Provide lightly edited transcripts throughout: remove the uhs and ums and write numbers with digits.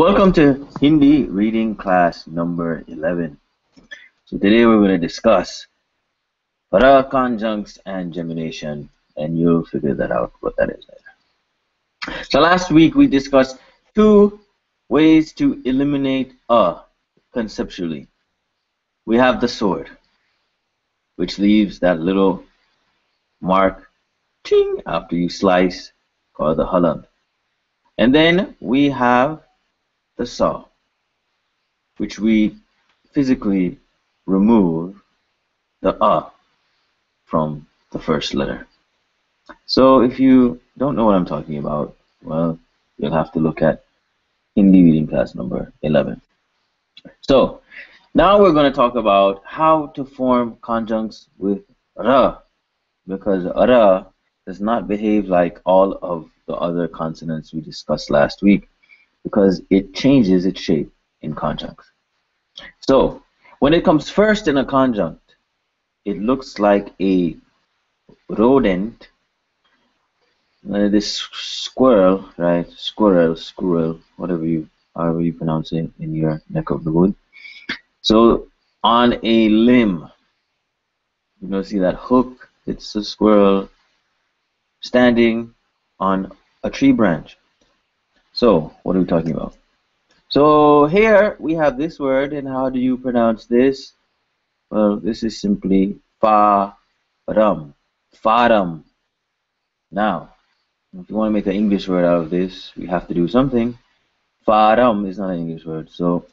welcome to Hindi reading class number 11. So today we're going to discuss para, conjuncts, and gemination, and you'll figure that out what that is later. So last week we discussed two ways to eliminate a conceptually. We have the sword, which leaves that little mark ting after you slice, called the haland. And then we have the saw, which we physically remove the from the first letter. So if you don't know what I'm talking about, well, you'll have to look at Hindi reading class number 11. So now we're going to talk about how to form conjuncts with ra, because ra does not behave like all of the other consonants we discussed last week, because it changes its shape in conjuncts. So when it comes first in a conjunct, it looks like a rodent, this squirrel, right? Squirrel, however you pronounce it in your neck of the wood. So on a limb, you're gonna see that hook. It's a squirrel standing on a tree branch. So what are we talking about? So here we have this word, and how do you pronounce this? Well, this is simply faram. Faram. Now, if you want to make an English word out of this, we have to do something. Faram is not an English word, so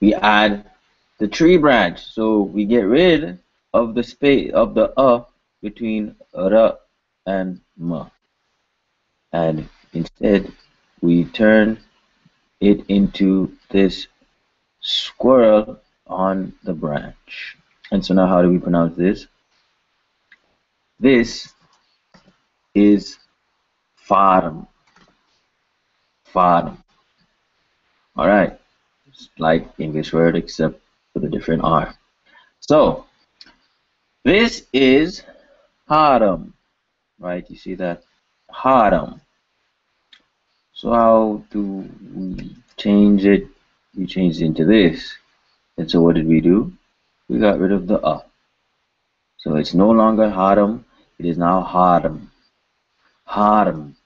we add the tree branch. So we get rid of the space of the between ra and ma, and instead we turn it into this squirrel on the branch. And so now how do we pronounce this? This is farm. Farm. Alright. It's like English word except with a different R. So this is haram. Right? You see that? Haram. So how do we change it? We changed it into this. And so what did we do? We got rid of the So it's no longer haram, it is now haram. Haram.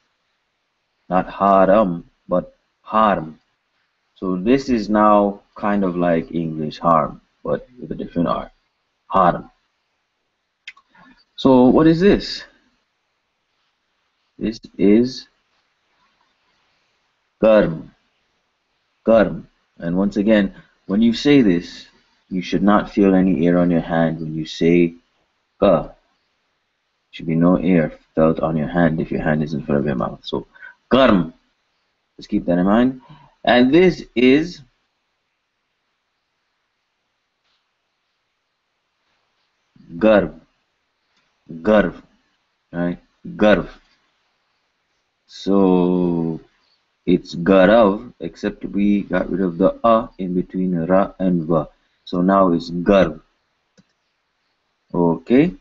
Not haram, but haram. So this is now kind of like English harm, but with a different R. Haram. So what is this? This is karm. Karm. And once again, when you say this, you should not feel any air on your hand when you say ka. There should be no air felt on your hand if your hand is in front of your mouth. So karm. Let's keep that in mind. And this is garv. Garv. Right? Garv. So it's garav, except we got rid of the in between ra and va. So now it's garv. Okay.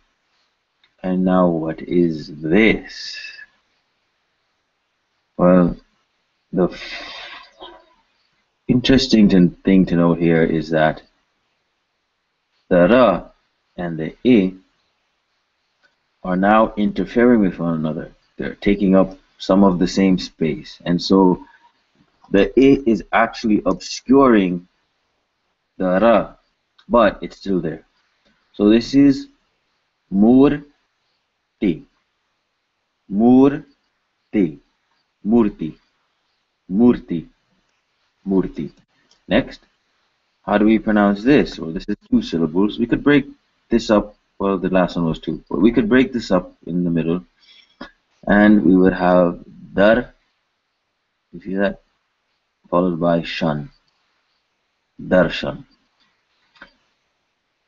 And now what is this? Well, the interesting thing to know here is that the ra and the a are now interfering with one another. They're taking up some of the same space. And so the a is actually obscuring the ra, but it's still there. So this is murti. Murti. Murti. Murti. Murti. Next, how do we pronounce this? Well, this is two syllables. We could break this up. Well, the last one was two, but we could break this up in the middle, and we would have dar. You see that? Followed by shan. Darshan.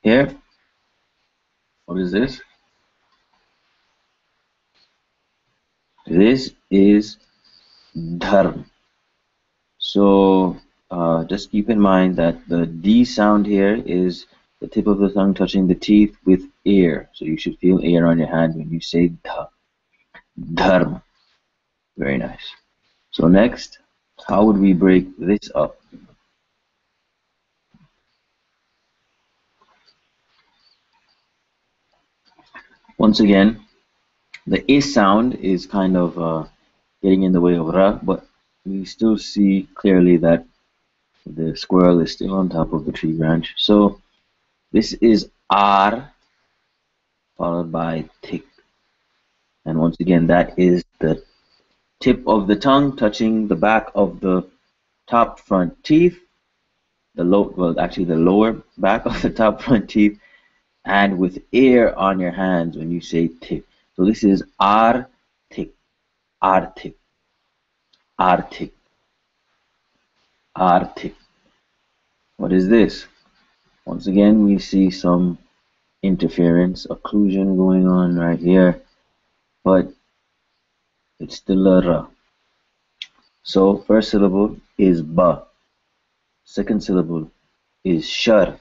Here, what is this? This is dharm. So just keep in mind that the D sound here is the tip of the tongue touching the teeth with air. So you should feel air on your hand when you say dha. Dharm. Very nice. So next, How would we break this up? Once again, the A sound is kind of getting in the way of Ra, but we still see clearly that the squirrel is still on top of the tree branch. So this is R followed by tick. And once again, that is the tip of the tongue touching the back of the top front teeth, actually the lower back of the top front teeth, and with air on your hands when you say tick. So this is R tick, R tick, R tick, R tick. What is this? Once again, we see some interference, occlusion going on right here, but it's still a R. So first syllable is ba, second syllable is shar,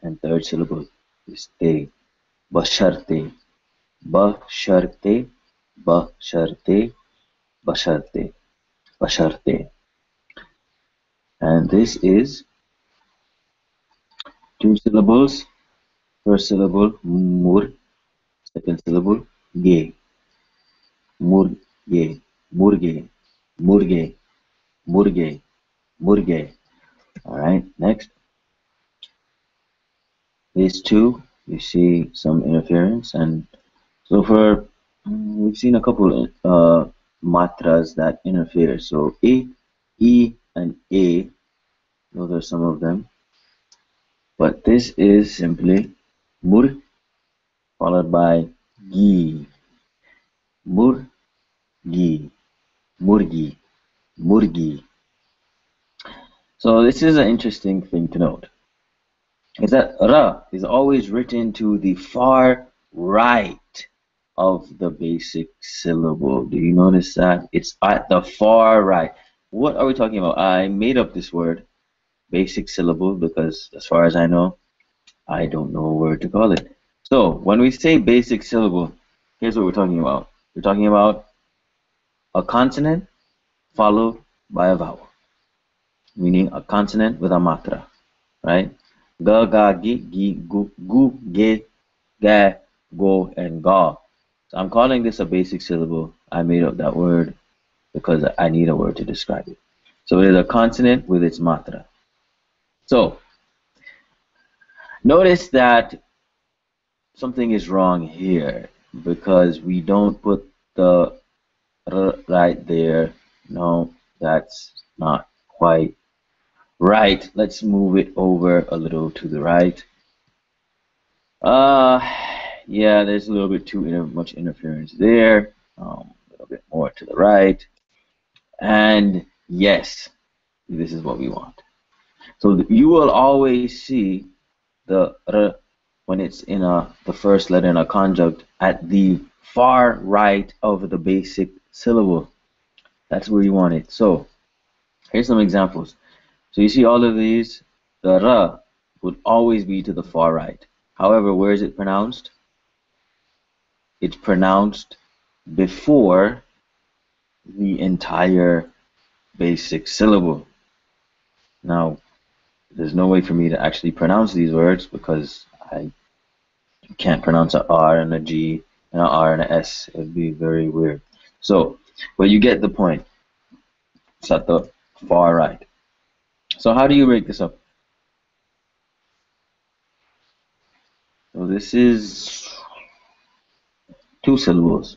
and third syllable is te. Basharte, basharte, basharte, basharte, basharte. And this is two syllables. First syllable mur, second syllable ge. Murge, murge, murge, murge, murge. All right, next. These two, you see some interference, and so for we've seen a couple matras that interfere. So a, e, and a. Those are some of them. But this is simply mur followed by gi. Murgi, murgi, murgi. So this is an interesting thing to note. Is that ra is always written to the far right of the basic syllable. Do you notice that? It's at the far right. What are we talking about? I made up this word, basic syllable, because as far as I know, I don't know a word to call it. So when we say basic syllable, here's what we're talking about. We're talking about a consonant followed by a vowel, meaning a consonant with a matra, right? Ga, ga, gi, gu, ge, ga, go, and ga. So I'm calling this a basic syllable. I made up that word because I need a word to describe it. So it is a consonant with its matra. So notice that something is wrong here because we don't put the r right there. No, that's not quite right. Let's move it over a little to the right. Uh, yeah, there's a little bit too much interference there. A little bit more to the right. And yes, this is what we want. So you will always see the r when it's in the first letter in a conjunct at the far right of the basic syllable. That's where you want it. So here's some examples. So you see all of these, the ra would always be to the far right. However, where is it pronounced? It's pronounced before the entire basic syllable. Now, there's no way for me to actually pronounce these words because I can't pronounce a R and a G and an R and an S. It would be very weird. So, but you get the point. It's at the far right. So how do you break this up? So this is two syllables.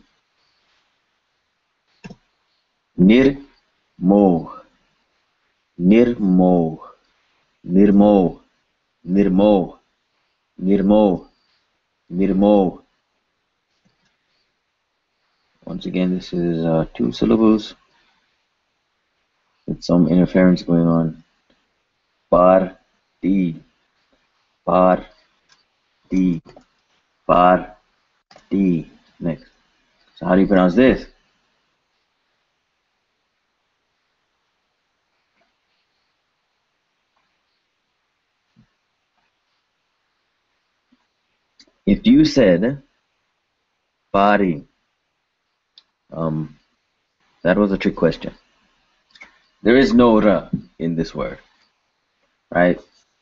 Nir mo, nirmo, nirmo, nirmo, nirmo, nirmo. Once again, this is two syllables with some interference going on. Par, di, par, di, par, di. Next. So how do you pronounce this? If you said pari, that was a trick question. There is no ra in this word, right?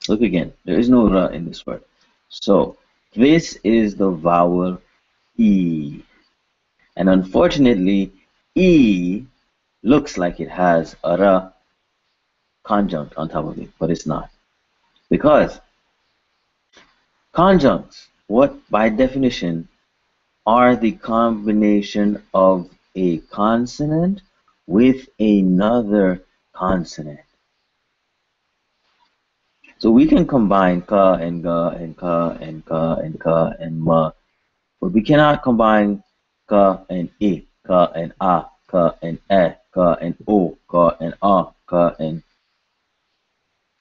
Look again. There is no ra in this word. So this is the vowel E. And unfortunately, E looks like it has a ra conjunct on top of it, but it's not. Because conjuncts, what by definition are the combination of a consonant with another consonant. So we can combine ka and ga and ka and ka and ka and ma, but we cannot combine ka and e, ka and a, ka and e, ka and o, ka and a, ka and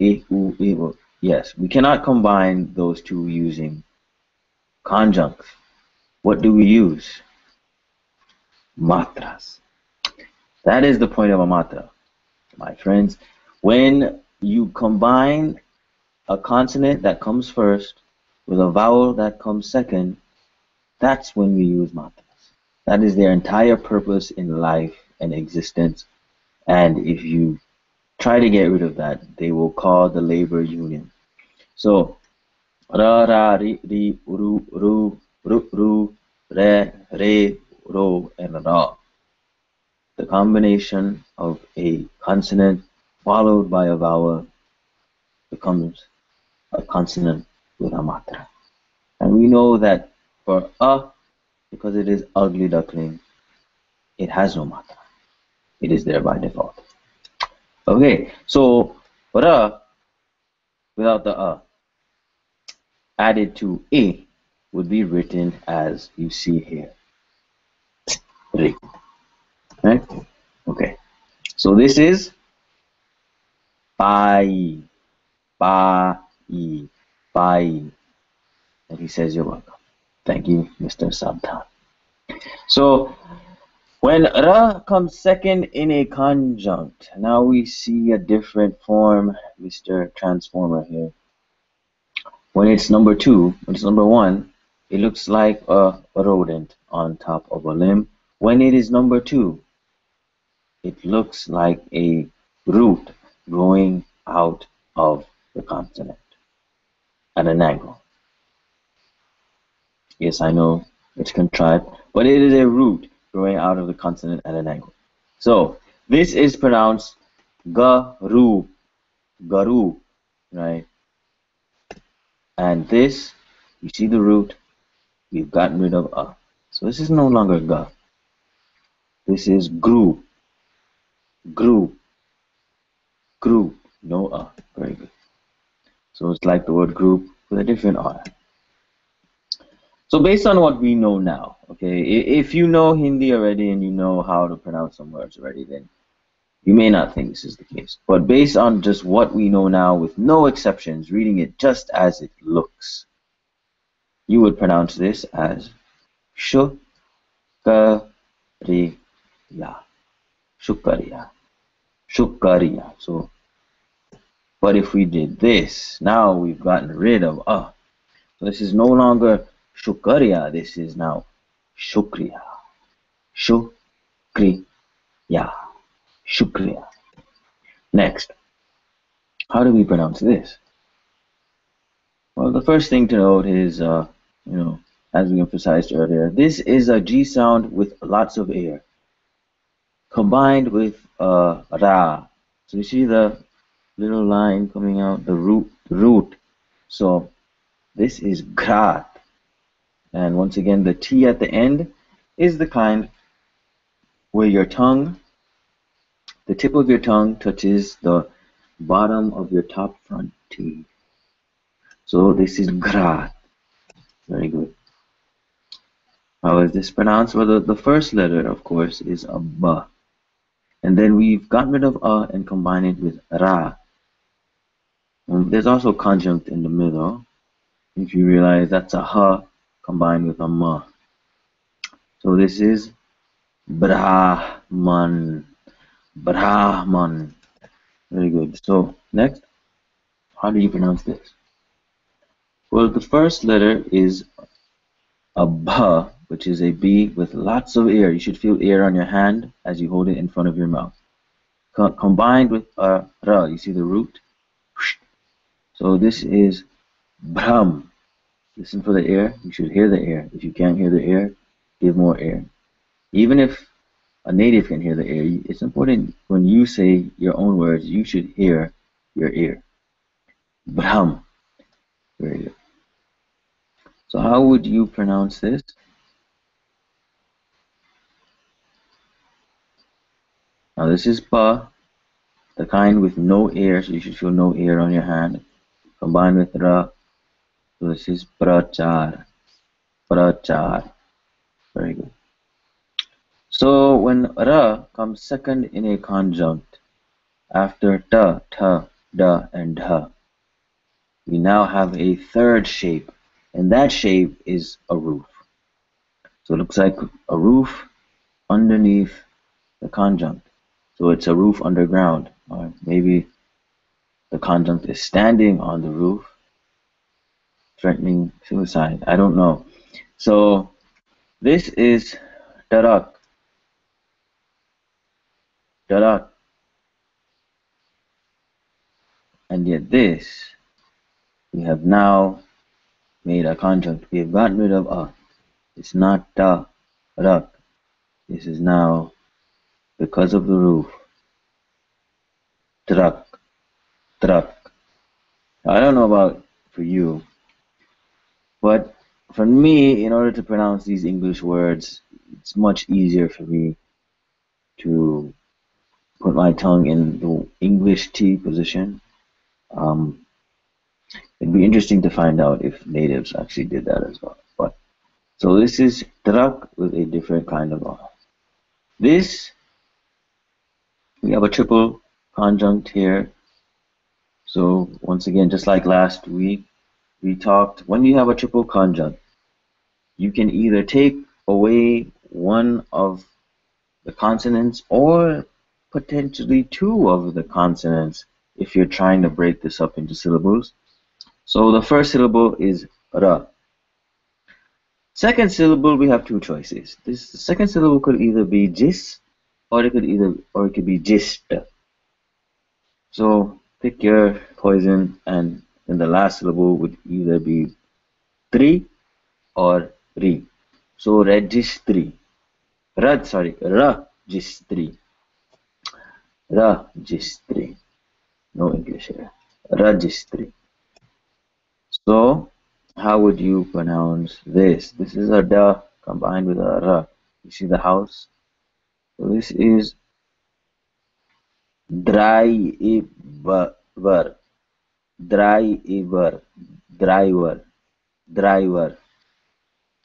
e, u, e. Yes, we cannot combine those two using conjuncts. What do we use? Matras. That is the point of a matra, my friends. When you combine a consonant that comes first with a vowel that comes second, that's when we use matras. That is their entire purpose in life and existence. And if you try to get rid of that, they will call the labor union. So, ra, ra, ri, ri, ru, ru, ru, ru, re, re, ro, and ra. The combination of a consonant followed by a vowel becomes a consonant with a matra. And we know that for a, because it is ugly duckling, it has no matra. It is there by default. Okay, so ra without the added to a would be written as you see here. Right? Okay. So this is pai, pai, pai. And he says, you're welcome. Thank you, Mr. Sabtan. So when ra comes second in a conjunct, now we see a different form, Mr. Transformer here. When it's number two, when it's number one, it looks like a rodent on top of a limb. When it is number two, it looks like a root growing out of the consonant at an angle. Yes, I know it's contrived, but it is a root growing out of the consonant at an angle. So this is pronounced garu, garu, right? And this, you see the root, we've gotten rid of a. So this is no longer ga. This is gru, gru, group, no a. Very good. So it's like the word group with a different r. So based on what we know now, okay, if you know Hindi already and you know how to pronounce some words already, then you may not think this is the case. But based on just what we know now, with no exceptions, reading it just as it looks, you would pronounce this as shukariya, shukariya, shukariya. So, but if we did this, now we've gotten rid of a. So this is no longer shukariya, this is now shukriya, shukriya, shukriya. Next, how do we pronounce this? Well, the first thing to note is, as we emphasized earlier, this is a G sound with lots of air, combined with ra. So you see the little line coming out, the root. So this is grat. And once again, the T at the end is the kind where your tongue, the tip of your tongue touches the bottom of your top front teeth. So this is grat. Very good. How is this pronounced? Well, the first letter, of course, is a b. And then we've gotten rid of a and combined it with ra. There's also conjunct in the middle. If you realize that's a ha combined with a ma. So this is Brahman. Brahman. Very good. So next, how do you pronounce this? Well, the first letter is a b, which is a B with lots of air. You should feel air on your hand as you hold it in front of your mouth. combined with a ra. You see the root? So this is Brahm. Listen for the air. You should hear the air. If you can't hear the air, give more air. Even if a native can hear the air, it's important when you say your own words, you should hear your ear. Brahm. Very good. So how would you pronounce this? Now this is ba, the kind with no air, so you should feel no air on your hand. Combined with ra, so this is prachar. Prachar. Very good. So when ra comes second in a conjunct after ta, ta, da, and dha, we now have a third shape, and that shape is a roof. So it looks like a roof underneath the conjunct. So it's a roof underground, or maybe the conjunct is standing on the roof, threatening suicide. I don't know. So this is tarak, tarak, and yet this we have now made a conjunct. We have gotten rid of a. It's not ta, rak. This is now because of the roof. Trak, trak. I don't know about for you, but for me, in order to pronounce these English words, it's much easier for me to put my tongue in the English T position. Um, it'd be interesting to find out if natives actually did that as well. But so this is trak with a different kind of R. This we have a triple conjunct here. So once again, just like last week, we talked when you have a triple conjunct, you can either take away one of the consonants or potentially two of the consonants if you're trying to break this up into syllables. So the first syllable is ra. Second syllable, we have two choices. This second syllable could either be jis or it could be jist. So pick your poison, and then the last syllable would either be tri or ri. So registry. Registry. Registry. No English here. Registry. So how would you pronounce this? This is a da combined with a ra. You see the house? So this is driver, driver, driver, driver,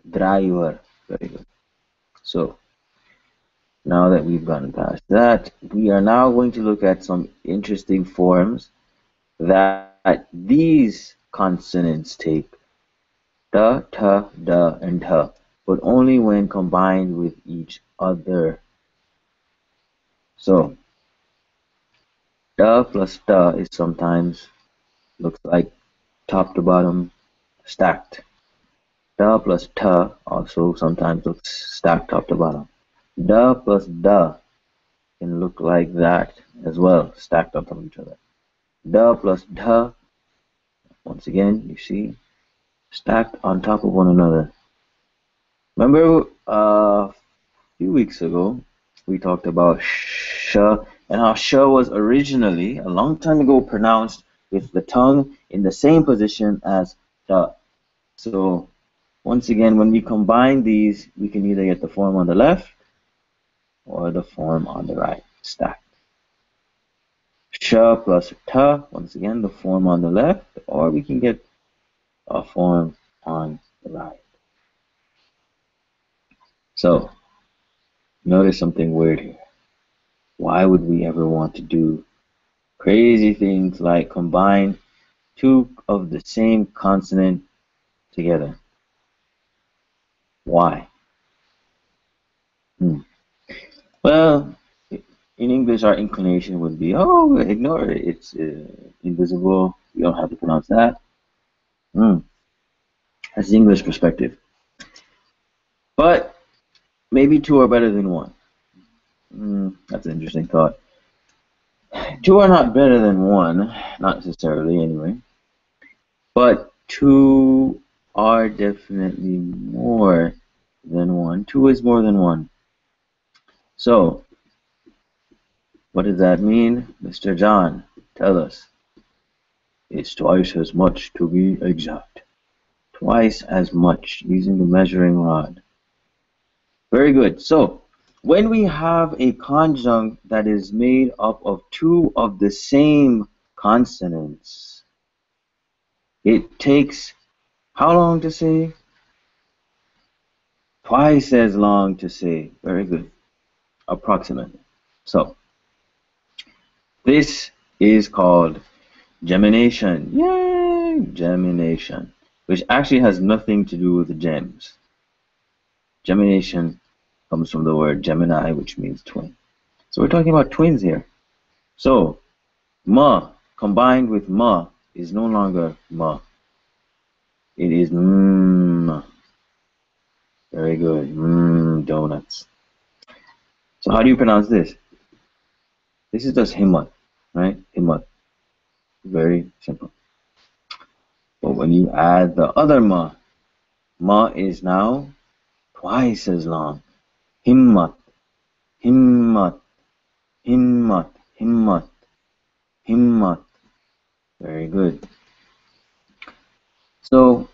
driver. Very good. So now that we've gotten past that, we are now going to look at some interesting forms that these consonants take. Da, ta, da, and ha, but only when combined with each other. So da plus ta is sometimes looks like top to bottom stacked. Da plus ta also sometimes looks stacked top to bottom. Da plus da can look like that as well, stacked on top of each other. Da plus da, once again, you see, stacked on top of one another. Remember a few weeks ago, we talked about sh and how sh was originally, a long time ago, pronounced with the tongue in the same position as da. So once again, when we combine these, we can either get the form on the left or the form on the right, stacked. Sh plus ta, once again, the form on the left, or we can get a form on the right. So notice something weird here. Why would we ever want to do crazy things like combine two of the same consonant together? Why? Well, in English, our inclination would be, oh, ignore it. It's invisible. You don't have to pronounce that. That's the English perspective. But maybe two are better than one. That's an interesting thought. Two are not better than one, not necessarily anyway, but two are definitely more than one. Two is more than one. So, what does that mean? Mr. John, tell us. It's twice as much to be exact. Twice as much using the measuring rod. Very good. So, when we have a conjunct that is made up of two of the same consonants, it takes how long to say? Twice as long to say. Very good. Approximately. So, this is called gemination. Yay! Gemination. Which actually has nothing to do with the gems. Gemination comes from the word Gemini, which means twin. So we're talking about twins here. So ma combined with ma is no longer ma. It is mm. Very good. Donuts. So how do you pronounce this? This is just himmat, right? Himmat. Very simple. But when you add the other ma, ma is now twice as long. Himmat, himmat, himmat, himmat, himmat. Very good. So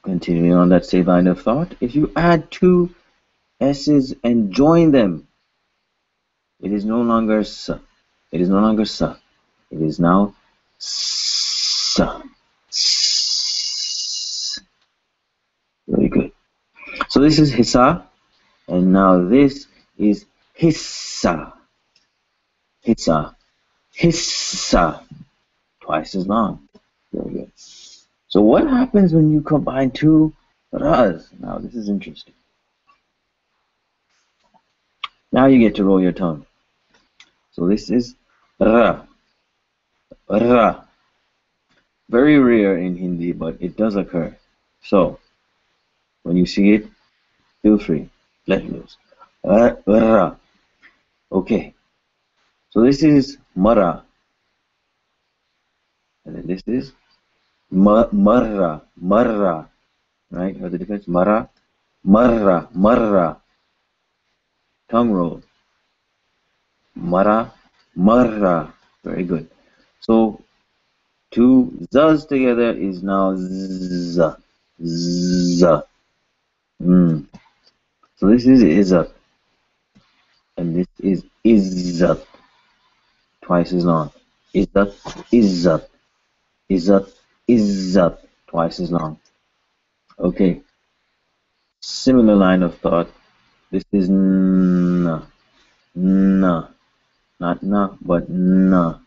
continuing on that same line of thought, if you add two S's and join them, it is no longer s. It is no longer sa. It is now sa. Very good. So this is hissa, and now this is hissa. Hissa. Hissa. Twice as long. Very good. So what happens when you combine two ras? Now this is interesting. Now you get to roll your tongue. So this is ra. Ra. Very rare in Hindi, but it does occur. So when you see it, feel free. Let loose. Ra. Okay. So this is mara. And then this is marra. Marra. Right? Or the difference? Mara. Marra. Marra. Tongue roll. Mara. Marra. Very good. So two z's together is now z. Z. So this is izzat. And this is izzat. Twice as long. Izzat. Izzat. Izzat. Izzat. Twice as long. Okay. Similar line of thought. This is na. Na. Not na, but na.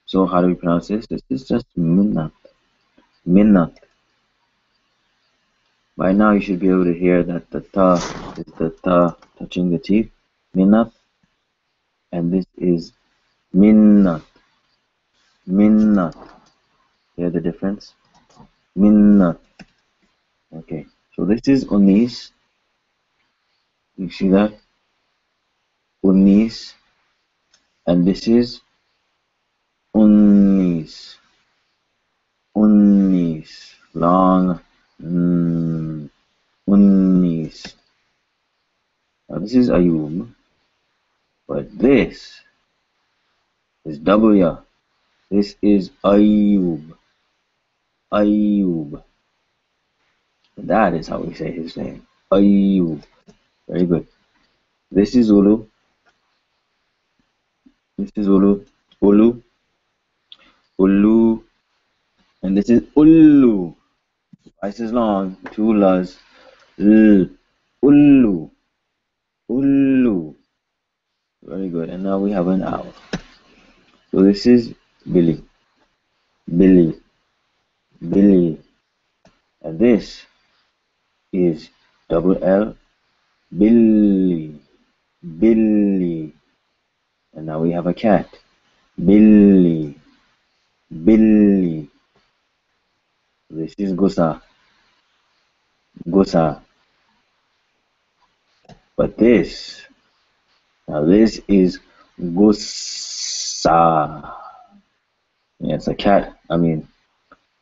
So how do we pronounce this? This is just minnat. Minnat. By now you should be able to hear that the ta is the ta touching the teeth. Minnat. And this is minnat. Minnat. Hear the difference? Minnat. Okay. So this is unis. You see that? Unis. And this is unnis. Unnis. Long. Unnis. Now this is ayub. But this is double ya. This is ayub. Ayub. That is how we say his name. Ayub. Very good. This is Ulu. This is Ulu. Ulu. Ulu. And this is Ullu. Twice as long. Two las. L. Ullu. Ullu. Very good. And now we have an owl. So this is Billy. Billy. Billy. And this is double L. Billy. Billy. And now we have a cat. Billy. Billy. This is Gusa. Gusa. But this, now this is Gussa. Yeah, it's a cat. I mean,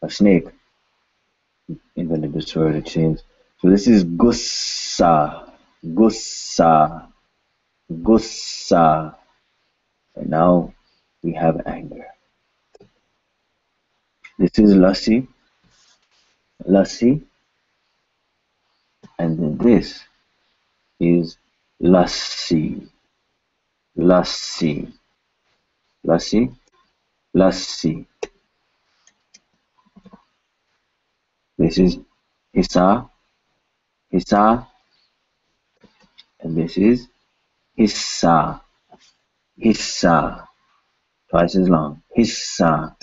a snake invented this word. It changed. So this is gussa, gussa, gussa. And now we have anger. This is lassi, lassi, and then this is lassi, lassi, lassi, lassi. This is hissa, hissa, and this is hissa, hissa. Twice as long. Hissa.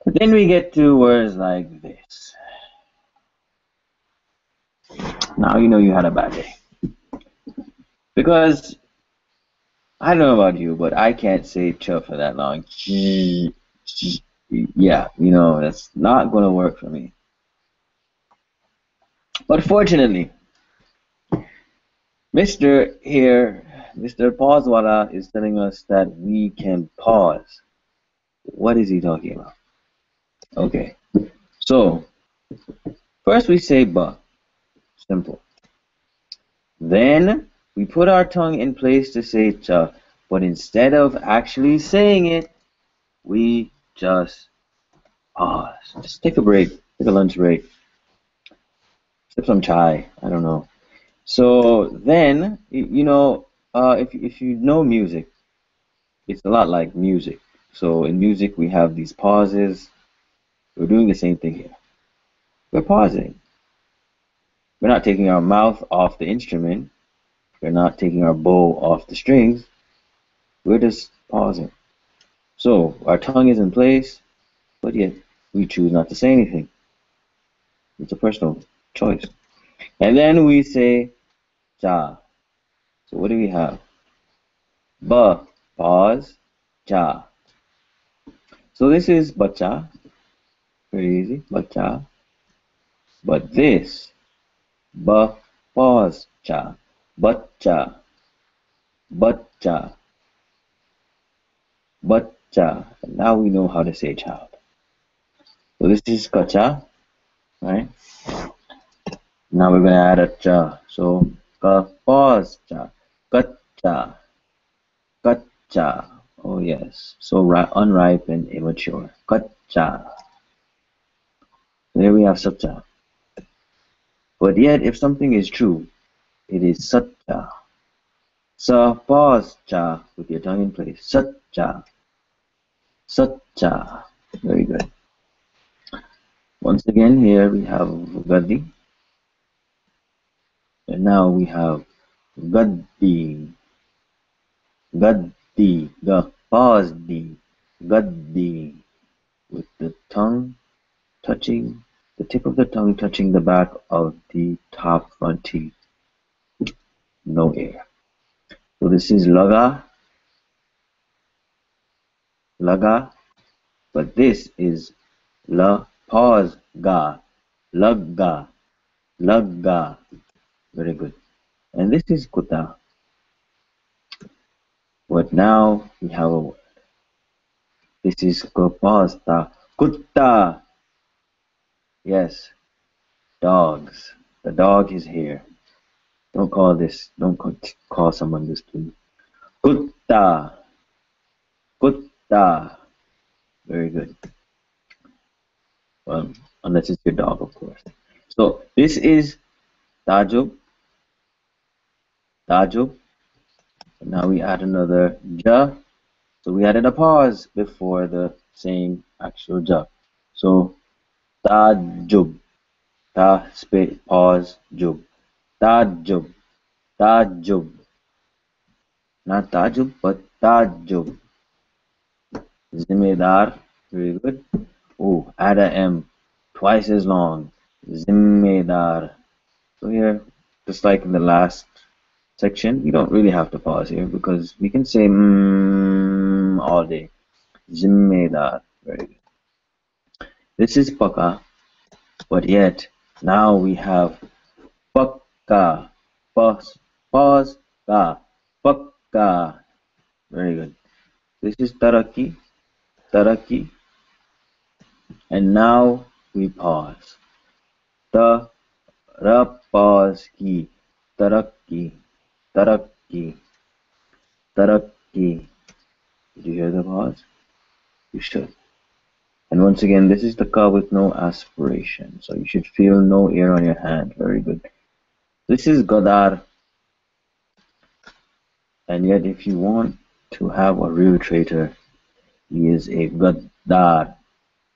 But then we get to words like this. Now you know you had a bad day. Because I don't know about you, but I can't say ch for that long. Yeah, that's not going to work for me. But fortunately, Mr. Pausewala is telling us that we can pause. What is he talking about? Okay, so first we say ba, simple. Then we put our tongue in place to say cha, but instead of actually saying it, we just pause. Just take a break, take a lunch break, sip some chai. I don't know. So then, if you know music, it's a lot like music. So in music, we have these pauses. We're doing the same thing here. We're pausing. We're not taking our mouth off the instrument. We're not taking our bow off the strings. We're just pausing. So our tongue is in place, but yet we choose not to say anything. It's a personal choice. And then we say ja. So what do we have? Ba, pause, ja. So this is bacha. Very easy, bacha. But this, ba, pause, cha. Bacha, bacha, bacha. And now we know how to say child. So this is kacha, right? Now we're going to add a cha. So ka, pause, cha. Kacha, kacha. Oh yes, so unripe and immature. Kacha. There we have satcha. But yet, if something is true, it is satcha. Sa, pause, cha, with your tongue in place. Satcha. Satcha. Very good. Once again, here we have Gadi. And now we have Gaddi. Gaddi. Ga, pause, di. Gaddi. With the tongue touching, the tip of the tongue touching the back of the top front teeth. No air. So this is laga, laga, but this is la, pause, ga, lagga, lagga. Very good. And this is kuta. But now we have a word. This is kopasta, kutta. Yes, dogs. The dog is here. Don't call someone this, please. Kutta, kutta. Very good. Unless it's your dog, of course. So this is tajub, tajub. Now we add another ja. So we added a pause before the saying actual ja. So tajub, ta, space, pause, jub. Tajub, tajub. Not tajub, but tajub. Zimedar, very good. Oh, add a M, twice as long. Zimedar. So here, just like in the last section, you don't really have to pause here because we can say all day. Zimmedar. Very good. This is paka, but yet now we have pakka. Pause, pause, ka. Pakka. Ka. Very good. This is taraki, taraki, and now we pause. Ta, ra, pause, ki, taraki, taraki, taraki. Did you hear the pause? You should. And once again, this is the ka with no aspiration. So you should feel no air on your hand. Very good. This is gadar. And yet, if you want to have a real traitor, he is a gaddar.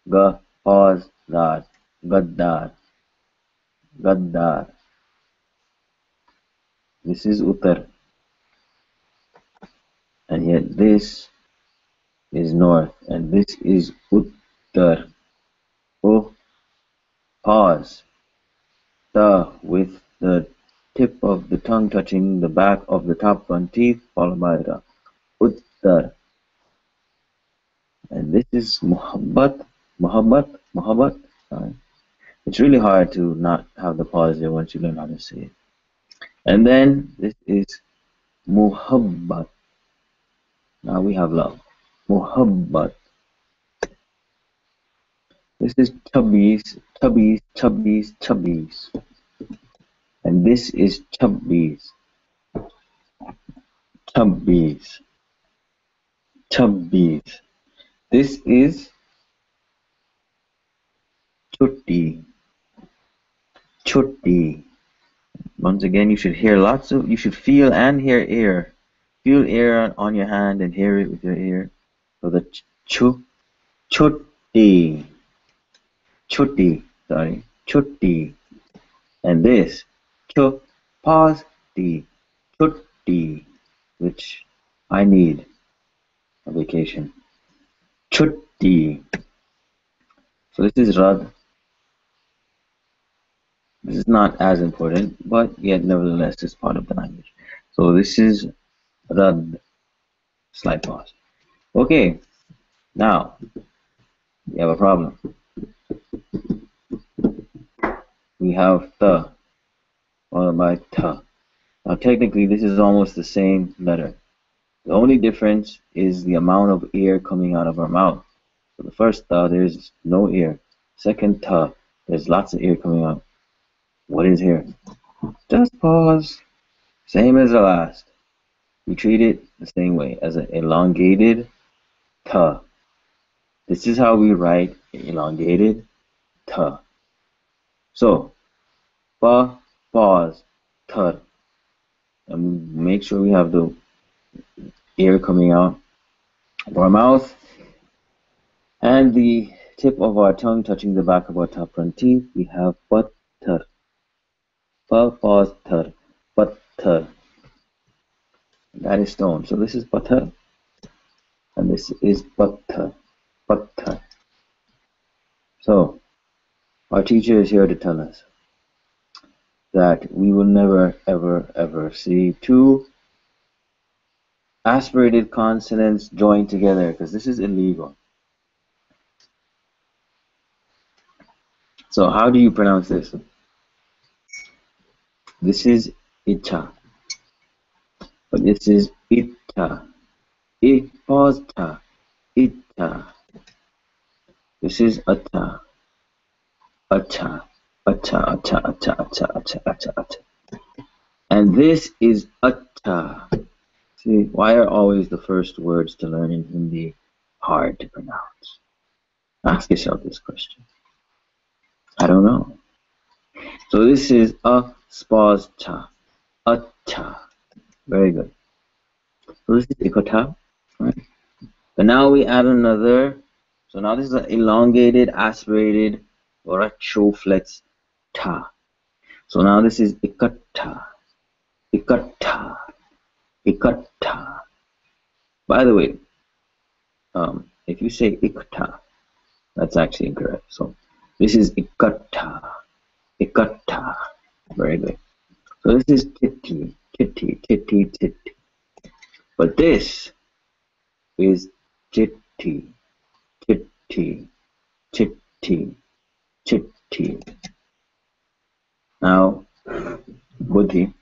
Ga, pause, dar. Gaddar. Gaddar. This is uttar. And yet, this is north. And this is uttar. Oh, pause. Ta with the tip of the tongue touching the back of the top front teeth, followed by ra. Uttar. And this is muhabbat. Muhabbat. Muhabbat. It's really hard to not have the pause there once you learn how to say it. And then this is muhabbat. Now we have love. Muhabbat. This is chabis, chabis, chabis, chabis. And this is chabis. Chabis. Chabis. This is chutti. Chutti. Once again, you should hear you should feel and hear air. Feel air on your hand and hear it with your ear. So the chutti. Chutti. Sorry. Chutti. And this. Pause. Chutti. Which I need a vacation. Chutti. So this is rad. This is not as important, but yet nevertheless is part of the language. So this is rad. Slight pause. Okay. Now we have a problem. We have ta followed by ta. Now technically this is almost the same letter. The only difference is the amount of air coming out of our mouth. So the first ta, there's no air. Second ta, there's lots of air coming out. What is here? Just pause. Same as the last. We treat it the same way as an elongated ta. This is how we write elongated ta. So, pa, pause, tar. And make sure we have the air coming out of our mouth and the tip of our tongue touching the back of our top front teeth. We have patthar. Pa, pause, tar. Patthar. That is stone. So this is patthar and this is patthar. Patthar. So our teacher is here to tell us that we will never, ever, ever see two aspirated consonants joined together because this is illegal. So how do you pronounce this? This is ita, but this is ita. Pause ta. Ita. This is ata. Ata. Ata. Ata. Ata. Ata. Ata. Ata. Ata. And this is atta. See, why are always the first words to learn in Hindi hard to pronounce? Ask yourself this question. I don't know. So this is pause ta. Atta. Very good. So this is ikota. Right? But now we add another. So now this is an elongated, aspirated, retroflex ta. So now this is ikata. Ikata. Ikata. By the way, if you say ikata, that's actually incorrect. So this is ikata. Ikata. Very good. So this is titi. Titi. Titi. Titi. But this is chitti. Chitti. Chitti. Chitti. Now, buddhi.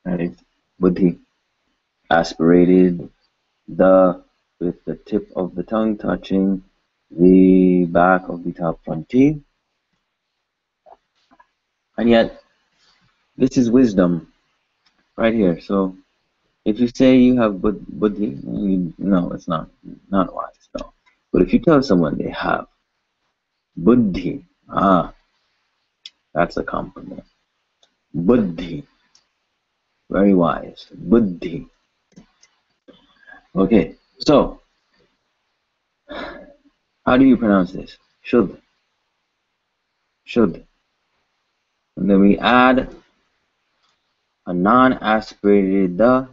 That is buddhi. aspirated the with the tip of the tongue touching the back of the top front teeth. And yet, this is wisdom right here. So, if you say you have buddhi, no, it's not wise. No. But if you tell someone they have buddhi, that's a compliment. Buddhi, very wise. Buddhi. Okay, so how do you pronounce this? Should. Should. And then we add a non-aspirated the,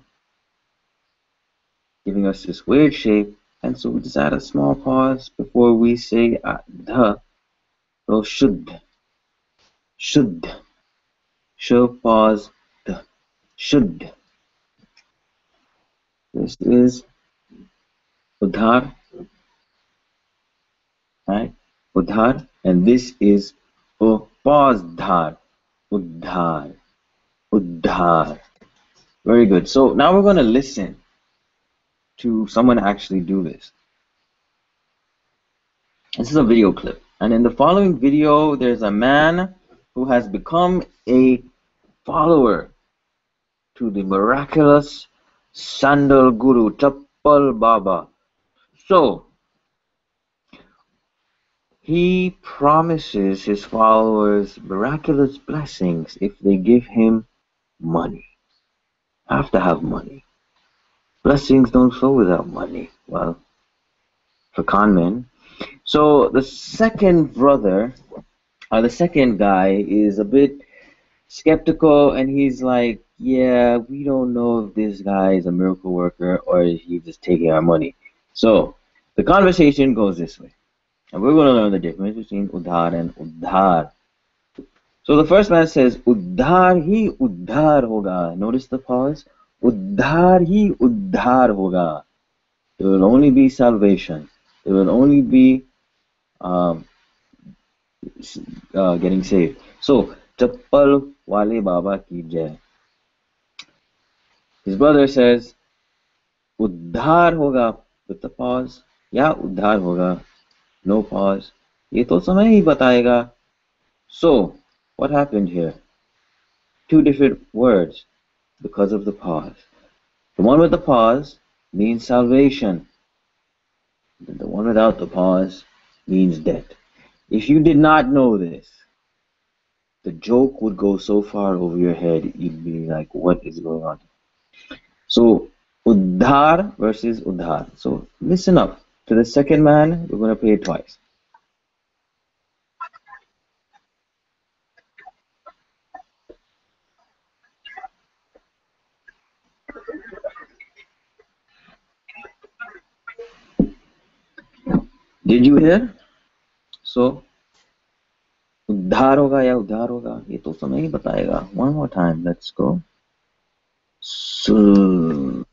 giving us this weird shape. And so we just add a small pause before we say the. So should. Should. Should pause the. Should. This is udhar, right? Udhar, and this is upazdhar. Udhar. Udhar. Very good. So now we're going to listen to someone actually do this. This is a video clip. And in the following video, there's a man who has become a follower to the miraculous Sandal Guru Chappal Baba. So, he promises his followers miraculous blessings if they give him money. Have to have money. Blessings don't flow without money. Well, for con men. So the second brother, or the second guy, is a bit skeptical, and he's like, yeah, we don't know if this guy is a miracle worker or if he's just taking our money. So the conversation goes this way. And we're going to learn the difference between udhar and udhar. So the first man says, udhar hi udhar hoga. Notice the pause. Udhar hi udhar hoga. It will only be salvation. It will only be getting saved. So, Chappal wale Baba ki jai. His brother says, udhar hoga, with the pause. Yeah, udhar hoga. No pause. Ye to samay hi batayega. So, what happened here? Two different words because of the pause. The one with the pause means salvation. The one without the pause means death. If you did not know this, the joke would go so far over your head, you'd be like, what is going on? So, udhar versus udhar. So, listen up. To the second man, we're going to play it twice. Did you hear? So, उद्धार होगा या उद्धार होगा ये तो समय ही बताएगा. One more time, let's go. So,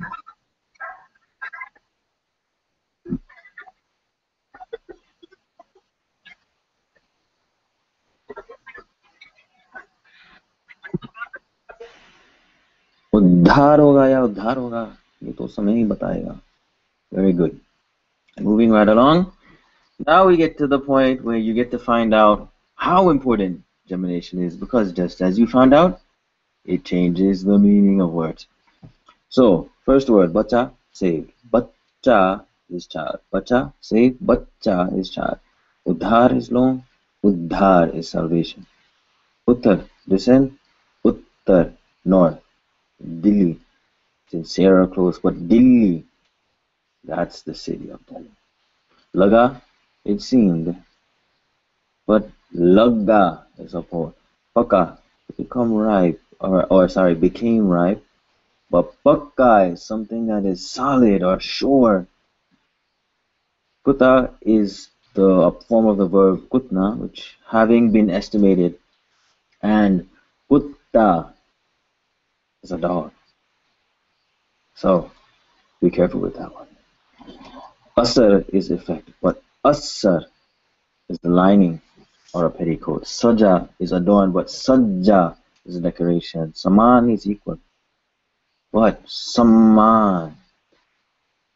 उद्धार होगा या उद्धार होगा ये तो समय ही बताएगा. Very good. Moving right along. Now we get to the point where you get to find out how important gemination is, because just as you found out, it changes the meaning of words. So, first word, bacha, saved. Bacha is child. Bacha, saved. Bacha is child. Udhar is long. Udhar is salvation. Uttar, descend. Uttar, north. Delhi, sincere or close, but Delhi, that's the city of Delhi. Laga, it seemed, but Lagga is a port. Paka, become ripe, became ripe. But Pakka is something that is solid or sure. Kuta is the form of the verb kutna, which having been estimated, and kutta is a dog. So be careful with that one. Asar is effect, but asar is the lining or a petticoat. Saja is adorned, but sajja is a decoration. Saman is equal. What? Saman.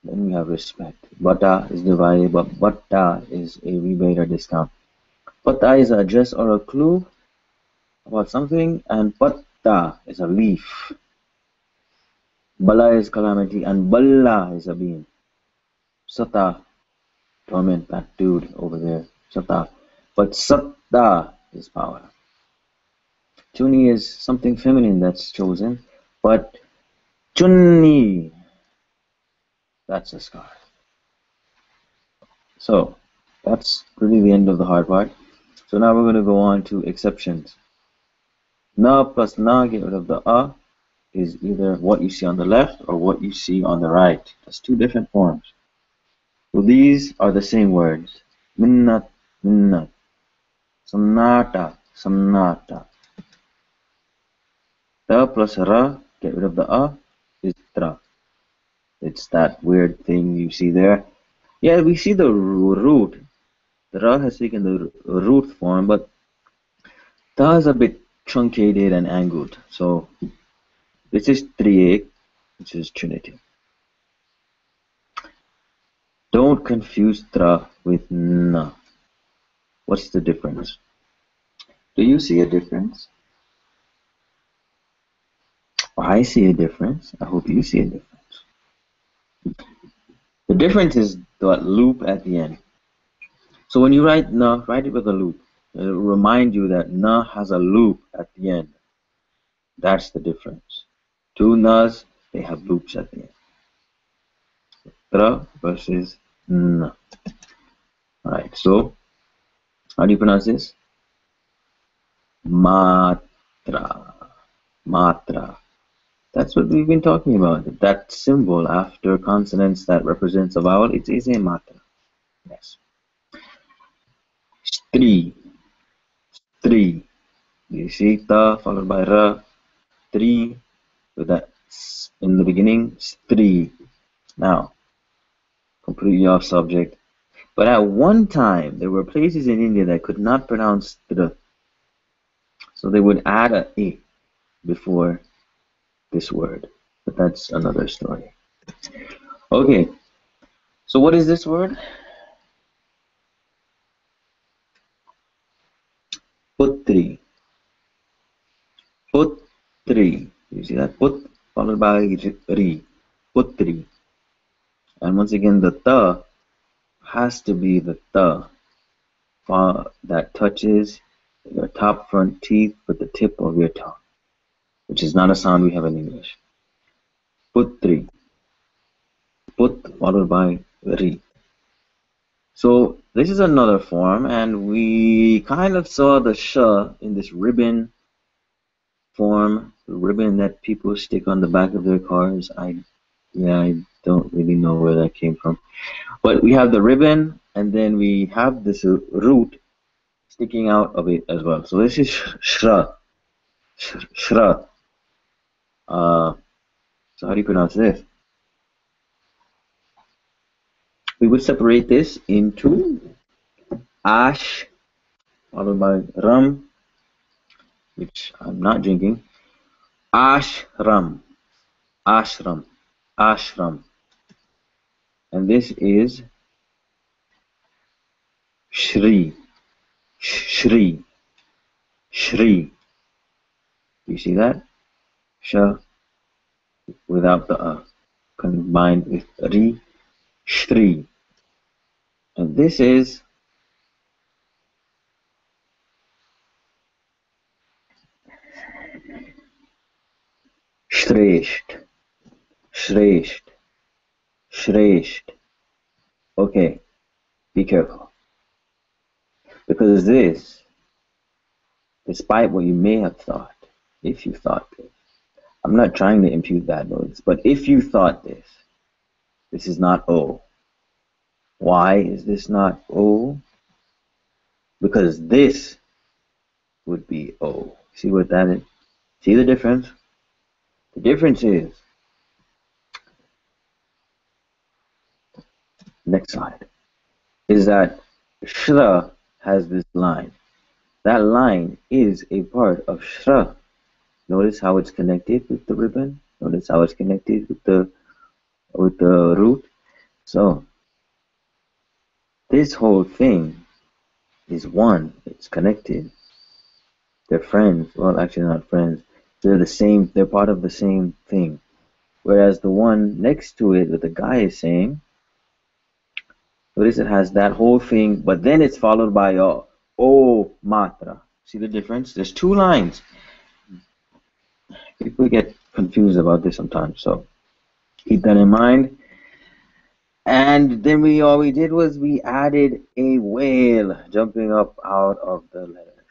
Then we have respect. Bata is divided, but bata is a rebate or discount. Bata is a address or a clue about something, and patta is a leaf. Bala is calamity, and balla is a beam. Sata, torment, that dude over there. Sata. But satta is power. Chuni is something feminine that's chosen, but chunni, that's a scarf. So that's really the end of the hard part. So now we're going to go on to exceptions. Na plus na, get rid of the a, is either what you see on the left or what you see on the right. That's two different forms. So these are the same words. Minnat, minnat. Samnata, samnata. Ta plus ra, get rid of the a, is tra. It's that weird thing you see there. Yeah, we see the root. The ra has taken the root form, but ta is a bit truncated and angled. So this is triac, which is trinity. Don't confuse tra with na. What's the difference? Do you see a difference? I see a difference. I hope you see a difference. The difference is that loop at the end. So when you write na, write it with a loop. It'll remind you that na has a loop at the end. That's the difference. Two nas, they have loops at the end. Tra versus na. Alright, so how do you pronounce this? Matra. Matra. That's what we've been talking about. That symbol after consonants that represents a vowel, it is a matra. Yes. Stri. Stri. You see ta followed by ra. Tri with that s in the beginning. Stri. Now, completely off subject. But at one time, there were places in India that could not pronounce str. So they would add a e before this word. But that's another story. Okay. So what is this word? Putri. Putri. You see that? Put followed by ri. Putri. And once again, the ta has to be the ta that touches your top front teeth with the tip of your tongue, which is not a sound we have in English. Putri. Put followed by ri. So this is another form, and we kind of saw the sh in this ribbon form, the ribbon that people stick on the back of their cars. I don't really know where that came from. But we have the ribbon, and then we have this root sticking out of it as well. So this is shra. Shra. So how do you pronounce this? We would separate this into ash, followed by ram, which I'm not drinking. Ashram. Ashram. Ashram. And this is Shri. Shri. Shri. You see that? Sha without the combined with ri. Shri. And this is Shresht. Shresht. Shresht. Okay, be careful. Because this, despite what you may have thought, if you thought this, I'm not trying to impute bad motives, but if you thought this is not O. Why is this not O? Because this would be O. See what that is? See the difference? The difference is, next slide, is that Shra has this line. That line is a part of Shra. Notice how it's connected with the ribbon? Notice how it's connected with the root. So this whole thing is one. It's connected. They're friends. Well, actually not friends. They're the same. They're part of the same thing. Whereas the one next to it, that the guy is saying, notice it has that whole thing, but then it's followed by a o matra. See the difference? There's two lines. People get confused about this sometimes, so keep that in mind. And then all we did was we added a whale jumping up out of the letter.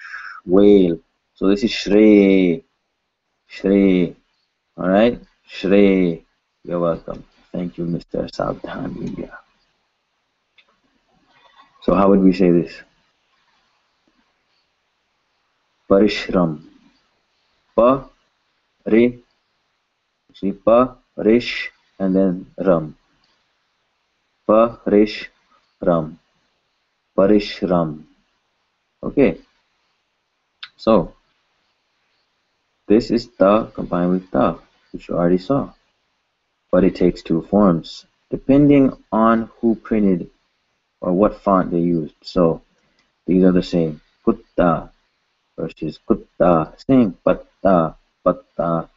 Whale. So this is Shre. Shre. Alright? Shre. You're welcome. Thank you, Mr. Sabdhan India. So how would we say this? Parishram. Pa, re, see pa, rish, and then ram. Pa, rish, ram. Parishram. Okay. So this is ta combined with ta, which you already saw. But it takes two forms, depending on who printed or what font they used. So these are the same. Kutta versus kutta. Same. Patta, patta.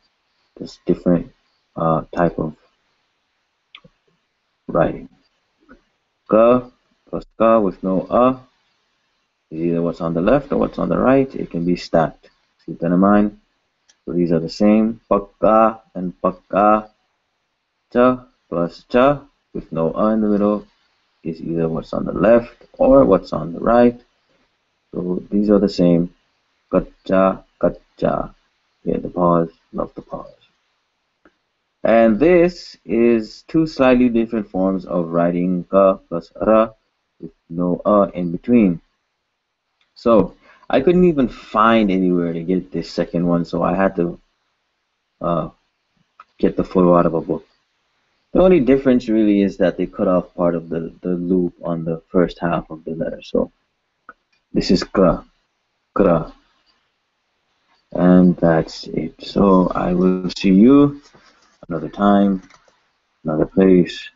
This different type of writing. Ka plus ka with no is either what's on the left or what's on the right. It can be stacked. Keep that in mind. So these are the same. Pakka and pakka. Cha plus cha with no in the middle is either what's on the left or what's on the right. So these are the same. Kacha, kacha. Yeah, the pause. Love the pause. And this is two slightly different forms of writing ka plus ra with no in between. So I couldn't even find anywhere to get this second one, so I had to get the photo out of a book. The only difference really is that they cut off part of the loop on the first half of the letter. So this is kra, kra. And that's it. So I will see you another time, another place.